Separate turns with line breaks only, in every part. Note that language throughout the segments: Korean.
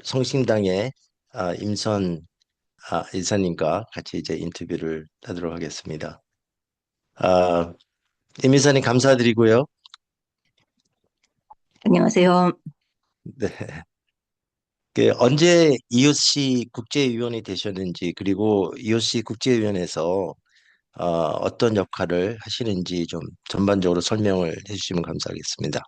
성심당의 임선 이사님과 같이 이제 인터뷰를 하도록 하겠습니다. 아, 임 이사님 감사드리고요.
안녕하세요.
네. 언제 EOC 국제위원이 되셨는지, 그리고 EOC 국제위원회에서 어떤 역할을 하시는지 좀 전반적으로 설명을 해주시면 감사하겠습니다.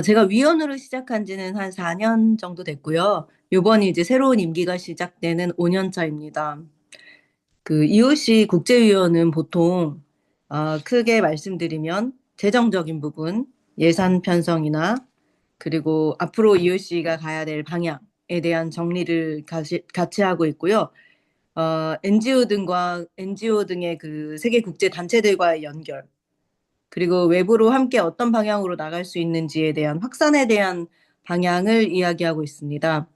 제가 위원으로 시작한 지는 한 4년 정도 됐고요. 이번이 이제 새로운 임기가 시작되는 5년 차입니다. 그 EOC 국제위원은 보통 크게 말씀드리면 재정적인 부분, 예산 편성이나 그리고 앞으로 EOC가 가야 될 방향에 대한 정리를 같이 하고 있고요. NGO 등의 그 세계 국제 단체들과의 연결, 그리고 외부로 함께 어떤 방향으로 나갈 수 있는지에 대한 확산에 대한 방향을 이야기하고 있습니다.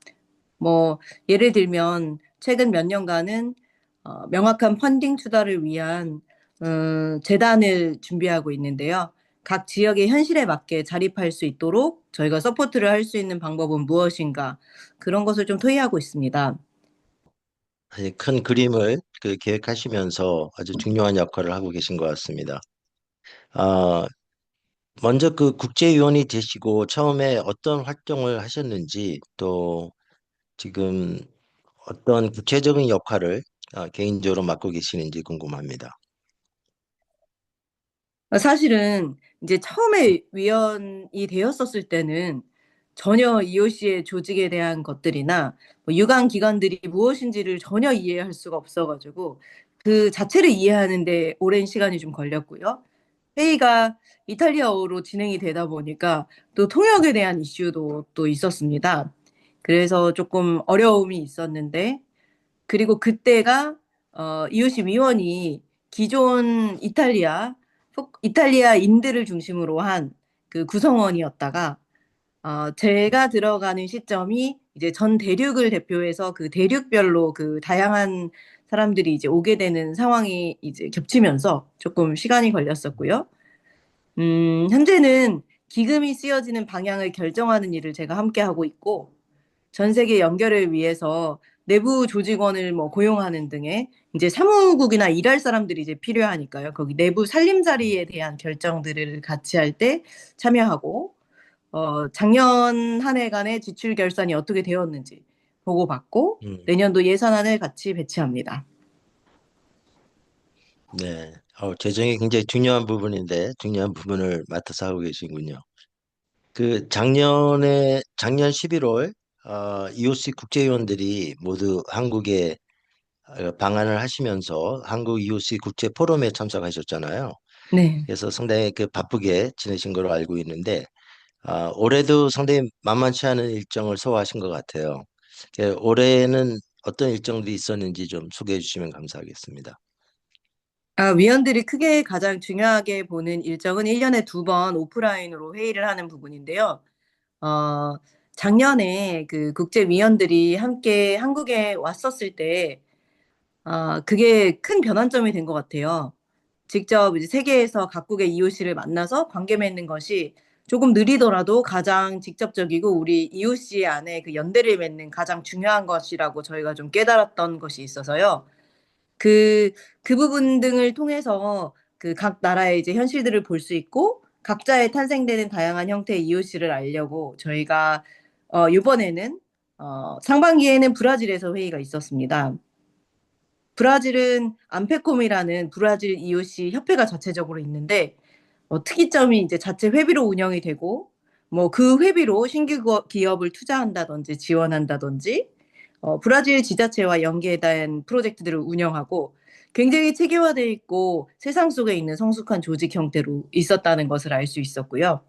뭐, 예를 들면, 최근 몇 년간은 명확한 펀딩 투자를 위한 재단을 준비하고 있는데요. 각 지역의 현실에 맞게 자립할 수 있도록 저희가 서포트를 할 수 있는 방법은 무엇인가, 그런 것을 좀 토의하고 있습니다.
아주 큰 그림을 계획하시면서 아주 중요한 역할을 하고 계신 것 같습니다. 아, 먼저 국제위원이 되시고 처음에 어떤 활동을 하셨는지, 또 지금 어떤 구체적인 역할을 개인적으로 맡고 계시는지 궁금합니다.
사실은 이제 처음에 위원이 되었었을 때는 전혀 EOC의 조직에 대한 것들이나 뭐 유관 기관들이 무엇인지를 전혀 이해할 수가 없어가지고 그 자체를 이해하는데 오랜 시간이 좀 걸렸고요. 회의가 이탈리아어로 진행이 되다 보니까 또 통역에 대한 이슈도 또 있었습니다. 그래서 조금 어려움이 있었는데, 그리고 그때가 EOC 위원이 기존 이탈리아인들을 중심으로 한 그 구성원이었다가 제가 들어가는 시점이 이제 전 대륙을 대표해서 그 대륙별로 그 다양한 사람들이 이제 오게 되는 상황이 이제 겹치면서 조금 시간이 걸렸었고요. 현재는 기금이 쓰여지는 방향을 결정하는 일을 제가 함께 하고 있고, 전 세계 연결을 위해서 내부 조직원을 뭐 고용하는 등의 이제 사무국이나 일할 사람들이 이제 필요하니까요. 거기 내부 살림살이에 대한 결정들을 같이 할 때 참여하고, 작년 한 해간의 지출 결산이 어떻게 되었는지 보고받고
음,
내년도 예산안을 같이 배치합니다.
네. 재정이 굉장히 중요한 부분인데 중요한 부분을 맡아서 하고 계시군요. 작년 11월 EOC 국제위원들이 모두 한국에 방한을 하시면서 한국 EOC 국제 포럼에 참석하셨잖아요.
네.
그래서 상당히 바쁘게 지내신 걸로 알고 있는데 올해도 상당히 만만치 않은 일정을 소화하신 것 같아요. 올해는 어떤 일정들이 있었는지 좀 소개해 주시면 감사하겠습니다.
위원들이 크게 가장 중요하게 보는 일정은 1년에 두 번 오프라인으로 회의를 하는 부분인데요. 어, 작년에 그 국제위원들이 함께 한국에 왔었을 때, 그게 큰 변환점이 된 것 같아요. 직접 이제 세계에서 각국의 이웃을 만나서 관계 맺는 것이 조금 느리더라도 가장 직접적이고 우리 이웃 안에 그 연대를 맺는 가장 중요한 것이라고 저희가 좀 깨달았던 것이 있어서요. 그, 그 부분 등을 통해서 그 각 나라의 이제 현실들을 볼 수 있고 각자의 탄생되는 다양한 형태의 이웃을 알려고 저희가 이번에는 상반기에는 브라질에서 회의가 있었습니다. 브라질은 안페콤이라는 브라질 이웃이 협회가 자체적으로 있는데 특이점이 이제 자체 회비로 운영이 되고 뭐 그 회비로 신규 기업을 투자한다든지 지원한다든지 브라질 지자체와 연계된 프로젝트들을 운영하고 굉장히 체계화되어 있고 세상 속에 있는 성숙한 조직 형태로 있었다는 것을 알 수 있었고요.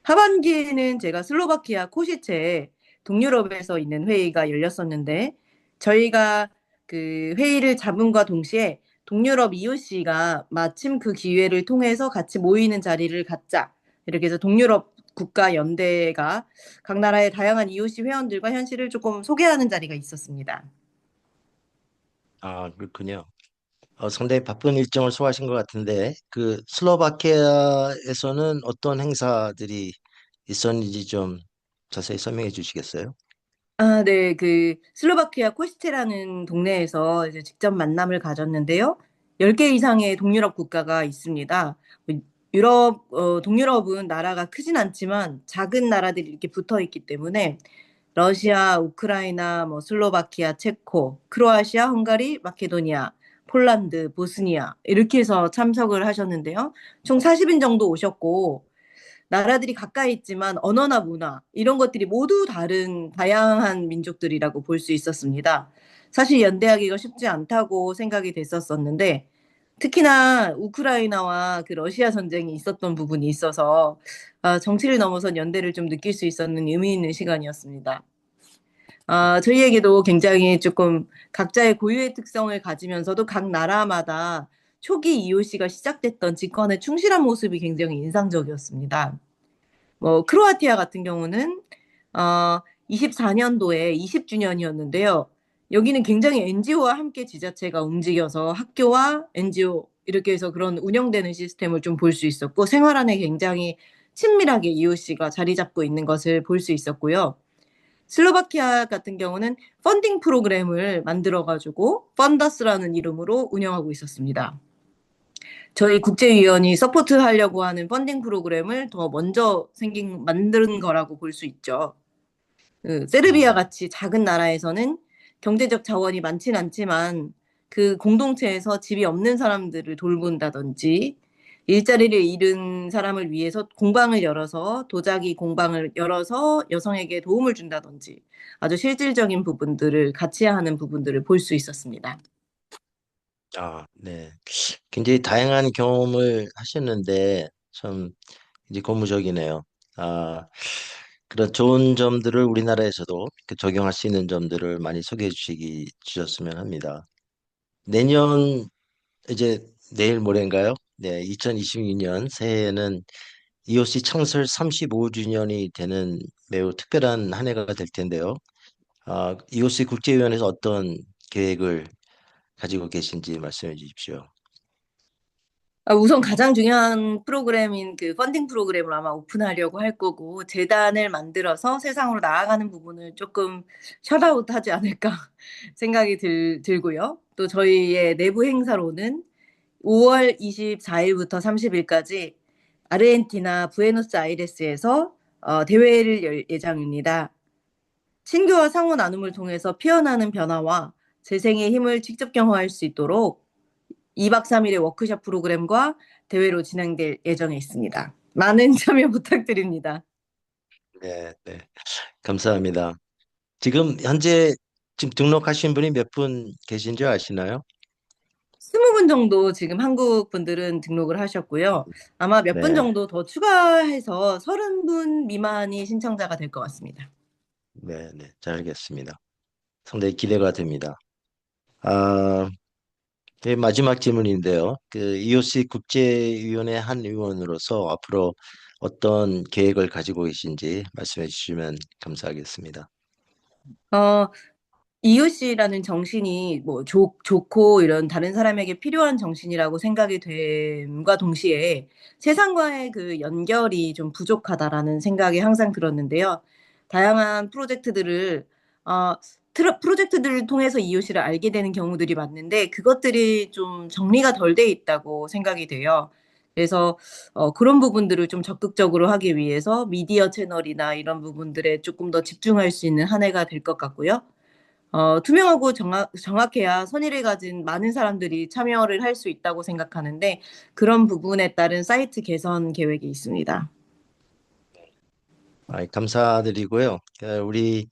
하반기에는 제가 슬로바키아 코시체에 동유럽에서 있는 회의가 열렸었는데 저희가 그 회의를 잡음과 동시에 동유럽 EOC가 마침 그 기회를 통해서 같이 모이는 자리를 갖자. 이렇게 해서 동유럽 국가 연대가 각 나라의 다양한 EOC 회원들과 현실을 조금 소개하는 자리가 있었습니다.
그렇군요. 상당히 바쁜 일정을 소화하신 것 같은데, 슬로바키아에서는 어떤 행사들이 있었는지 좀 자세히 설명해 주시겠어요?
아, 네. 슬로바키아 코시테라는 동네에서 이제 직접 만남을 가졌는데요. 10개 이상의 동유럽 국가가 있습니다. 뭐 동유럽은 나라가 크진 않지만 작은 나라들이 이렇게 붙어 있기 때문에 러시아, 우크라이나, 뭐 슬로바키아, 체코, 크로아시아, 헝가리, 마케도니아, 폴란드, 보스니아 이렇게 해서 참석을 하셨는데요. 총 40인 정도 오셨고 나라들이 가까이 있지만 언어나 문화 이런 것들이 모두 다른 다양한 민족들이라고 볼 수 있었습니다. 사실 연대하기가 쉽지 않다고 생각이 됐었었는데 특히나 우크라이나와 러시아 전쟁이 있었던 부분이 있어서 정치를 넘어선 연대를 좀 느낄 수 있었는 의미 있는 시간이었습니다. 저희에게도 굉장히 조금 각자의 고유의 특성을 가지면서도 각 나라마다 초기 EOC가 시작됐던 집권에 충실한 모습이 굉장히 인상적이었습니다. 뭐 크로아티아 같은 경우는 24년도에 20주년이었는데요. 여기는 굉장히 NGO와 함께 지자체가 움직여서 학교와 NGO 이렇게 해서 그런 운영되는 시스템을 좀 볼 수 있었고 생활 안에 굉장히 친밀하게 EOC가 자리 잡고 있는 것을 볼 수 있었고요. 슬로바키아 같은 경우는 펀딩 프로그램을 만들어 가지고 펀더스라는 이름으로 운영하고 있었습니다. 저희 국제위원이 서포트하려고 하는 펀딩 프로그램을 더 먼저 만든 거라고 볼 수 있죠. 세르비아
음,
같이 작은 나라에서는 경제적 자원이 많진 않지만 그 공동체에서 집이 없는 사람들을 돌본다든지 일자리를 잃은 사람을 위해서 공방을 열어서 도자기 공방을 열어서 여성에게 도움을 준다든지 아주 실질적인 부분들을 같이 하는 부분들을 볼 수 있었습니다.
네. 굉장히 다양한 경험을 하셨는데 참 이제 고무적이네요. 아, 그런 좋은 점들을 우리나라에서도 적용할 수 있는 점들을 많이 소개해 주셨으면 합니다. 내년 이제 내일 모레인가요? 네, 2026년 새해에는 EOC 창설 35주년이 되는 매우 특별한 한 해가 될 텐데요. EOC 국제위원회에서 어떤 계획을 가지고 계신지 말씀해 주십시오.
우선 가장 중요한 프로그램인 펀딩 프로그램을 아마 오픈하려고 할 거고, 재단을 만들어서 세상으로 나아가는 부분을 조금 셧아웃 하지 않을까 생각이 들고요. 또 저희의 내부 행사로는 5월 24일부터 30일까지 아르헨티나 부에노스아이레스에서 대회를 열 예정입니다. 친교와 상호 나눔을 통해서 피어나는 변화와 재생의 힘을 직접 경험할 수 있도록 2박 3일의 워크숍 프로그램과 대회로 진행될 예정에 있습니다. 많은 참여 부탁드립니다.
네, 네. 감사합니다. 지금 현재 지금 등록하신 분이 몇 분 계신지 아시나요?
20분 정도 지금 한국 분들은 등록을 하셨고요. 아마 몇 분
네,
정도 더 추가해서 30분 미만이 신청자가 될 것 같습니다.
네, 네. 잘 알겠습니다. 상당히 기대가 됩니다. 아, 마지막 질문인데요. EOC 국제위원회 한 의원으로서 앞으로 어떤 계획을 가지고 계신지 말씀해 주시면 감사하겠습니다.
어, 이웃이라는 정신이 뭐 좋고 이런 다른 사람에게 필요한 정신이라고 생각이 됨과 동시에 세상과의 연결이 좀 부족하다라는 생각이 항상 들었는데요. 다양한 어, 프로젝트들을 통해서 이웃이를 알게 되는 경우들이 많은데 그것들이 좀 정리가 덜 돼 있다고 생각이 돼요. 그래서 그런 부분들을 좀 적극적으로 하기 위해서 미디어 채널이나 이런 부분들에 조금 더 집중할 수 있는 한 해가 될 것 같고요. 투명하고 정확해야 선의를 가진 많은 사람들이 참여를 할 수 있다고 생각하는데 그런 부분에 따른 사이트 개선 계획이 있습니다.
감사드리고요. 우리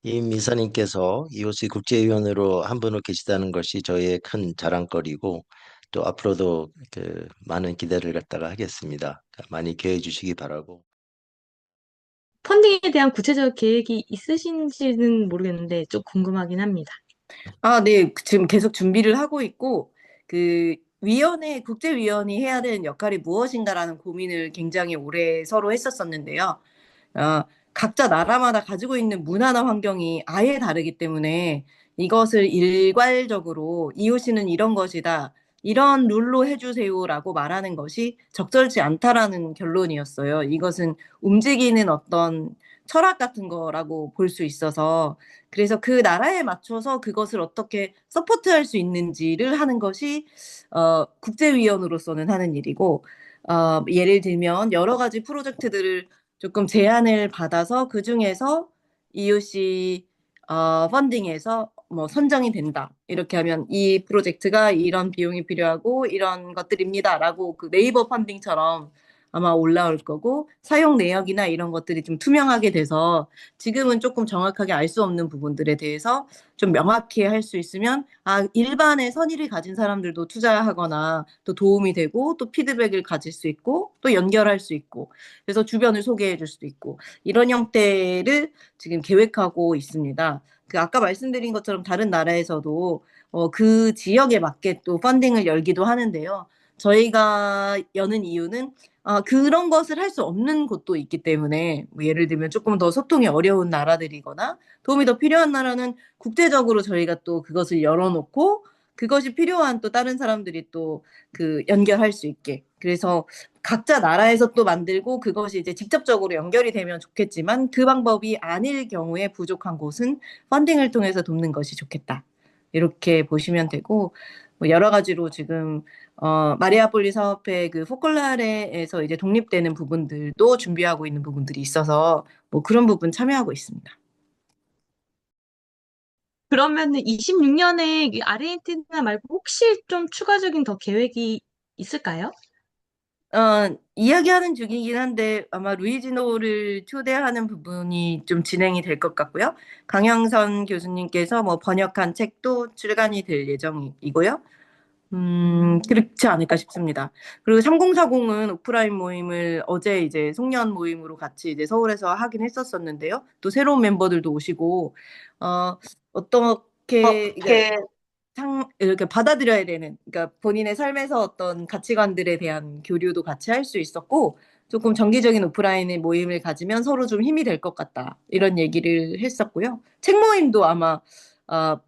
임 이사님께서 EOC 국제위원으로 한 분으로 계시다는 것이 저희의 큰 자랑거리고 또 앞으로도 많은 기대를 갖다가 하겠습니다. 많이 기회해 주시기 바라고.
펀딩에 대한 구체적 계획이 있으신지는 모르겠는데 좀 궁금하긴 합니다.
네. 지금 계속 준비를 하고 있고 국제위원이 해야 되는 역할이 무엇인가라는 고민을 굉장히 오래 서로 했었었는데요. 어, 각자 나라마다 가지고 있는 문화나 환경이 아예 다르기 때문에 이것을 일괄적으로 이웃이는 이런 것이다. 이런 룰로 해주세요라고 말하는 것이 적절치 않다라는 결론이었어요. 이것은 움직이는 어떤 철학 같은 거라고 볼 수 있어서 그래서 그 나라에 맞춰서 그것을 어떻게 서포트할 수 있는지를 하는 것이 국제위원으로서는 하는 일이고 예를 들면 여러 가지 프로젝트들을 조금 제안을 받아서 그 중에서 EUC 펀딩에서 뭐 선정이 된다. 이렇게 하면 이 프로젝트가 이런 비용이 필요하고 이런 것들입니다라고 그 네이버 펀딩처럼 아마 올라올 거고 사용 내역이나 이런 것들이 좀 투명하게 돼서 지금은 조금 정확하게 알 수 없는 부분들에 대해서 좀 명확히 할 수 있으면 일반의 선의를 가진 사람들도 투자하거나 또 도움이 되고 또 피드백을 가질 수 있고 또 연결할 수 있고 그래서 주변을 소개해 줄 수도 있고 이런 형태를 지금 계획하고 있습니다. 그 아까 말씀드린 것처럼 다른 나라에서도 그 지역에 맞게 또 펀딩을 열기도 하는데요. 저희가 여는 이유는 그런 것을 할 수 없는 곳도 있기 때문에 뭐 예를 들면 조금 더 소통이 어려운 나라들이거나 도움이 더 필요한 나라는 국제적으로 저희가 또 그것을 열어놓고 그것이 필요한 또 다른 사람들이 또 그 연결할 수 있게 그래서 각자 나라에서 또 만들고 그것이 이제 직접적으로 연결이 되면 좋겠지만 그 방법이 아닐 경우에 부족한 곳은 펀딩을 통해서 돕는 것이 좋겠다. 이렇게 보시면 되고 뭐 여러 가지로 지금 마리아폴리 사업회 그 포컬라레에서 이제 독립되는 부분들도 준비하고 있는 부분들이 있어서 뭐 그런 부분 참여하고 있습니다.
그러면은 26년에 아르헨티나 말고 혹시 좀 추가적인 더 계획이 있을까요?
이야기하는 중이긴 한데 아마 루이지노를 초대하는 부분이 좀 진행이 될 것 같고요. 강영선 교수님께서 뭐 번역한 책도 출간이 될 예정이고요. 그렇지 않을까 싶습니다. 그리고 3040은 오프라인 모임을 어제 이제 송년 모임으로 같이 이제 서울에서 하긴 했었었는데요. 또 새로운 멤버들도 오시고, 어떻게, 그러니까 이렇게 받아들여야 되는, 그러니까 본인의 삶에서 어떤 가치관들에 대한 교류도 같이 할 수 있었고, 조금 정기적인 오프라인의 모임을 가지면 서로 좀 힘이 될 것 같다. 이런 얘기를 했었고요. 책 모임도 아마, 어,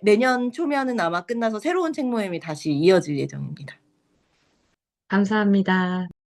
내년 초면은 아마 끝나서 새로운 책 모임이 다시 이어질 예정입니다.
감사합니다.